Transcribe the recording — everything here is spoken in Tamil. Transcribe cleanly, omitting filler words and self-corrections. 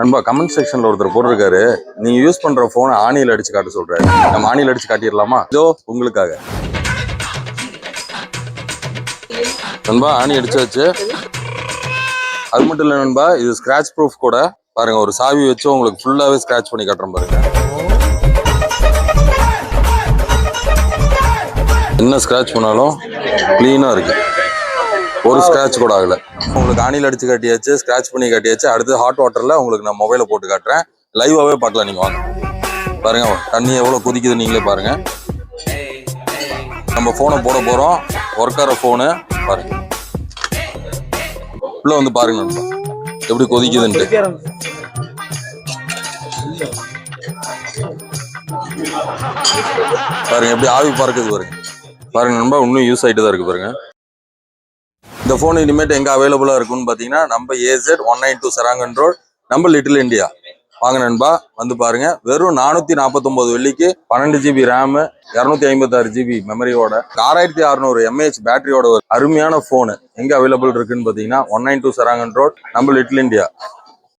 நண்பா கமெண்ட் செக்ஷன்ல ஒருத்தர் போட்டிருக்காரு, நீங்க யூஸ் பண்ற போனை ஆணியில் அடிச்சு காட்ட சொல்றாரு. நம்ம ஆணியில் அடிச்சு காட்டிடலாமா? இதோ உங்களுக்காக நண்பா ஆணி அடிச்சாச்சு. அது மட்டும் இல்ல நண்பா, இது ஸ்கிராட்ச் ப்ரூஃப் கூட. பாருங்க, ஒரு சாவி வச்சு உங்களுக்கு ஃபுல்லாவே ஸ்கிராட்ச் பண்ணி காட்டுறேன் பாருங்க. என்ன ஸ்கிராட்ச் பண்ணாலும் கிளீனா இருக்கு, ஒரு ஸ்கிராட்ச் கூட ஆகல. உங்களுக்கு ஆணியில் அடிச்சு காட்டியாச்சு, ஸ்கிராட்ச் பண்ணி காட்டியாச்சு. அடுத்து ஹாட் வாட்டர்ல உங்களுக்கு நான் மொபைலை போட்டு காட்டுறேன், லைவாவே பார்க்கலாம். நீங்க வாங்க பாருங்க, தண்ணி எவ்வளவு கொதிக்குது நீங்களே பாருங்க. நம்ம போனை போட போறோம், ஒர்க் ஆகிற போனு பாருங்க. உள்ள வந்து பாருங்க நண்பா எப்படி கொதிக்குதுன்ட்டு. பாருங்க எப்படி ஆவி பறக்குது பாருங்க. பாருங்க நண்பா, இன்னும் யூஸ் ஆகிட்டு தான் இருக்கு பாருங்க. இந்த போன் இனிமேட்டு எங்க அவைலபிளா இருக்குன்னு பாத்தீங்கன்னா, நம்ம AZ192 சராங்கன் ரோட், நம்ம லிட்டில் இந்தியா. வாங்க நண்பா, வந்து பாருங்க. வெறும் 449 வெள்ளிக்கு 12 GB ரேம், 256 GB மெமரியோட, 6600 mAh பேட்டரியோட ஒரு அருமையான போனு எங்க அவைலபிள் இருக்குன்னு பாத்தீங்கன்னா 192 சராங்கன் ரோட், நம்ம லிட்டில் இந்தியா.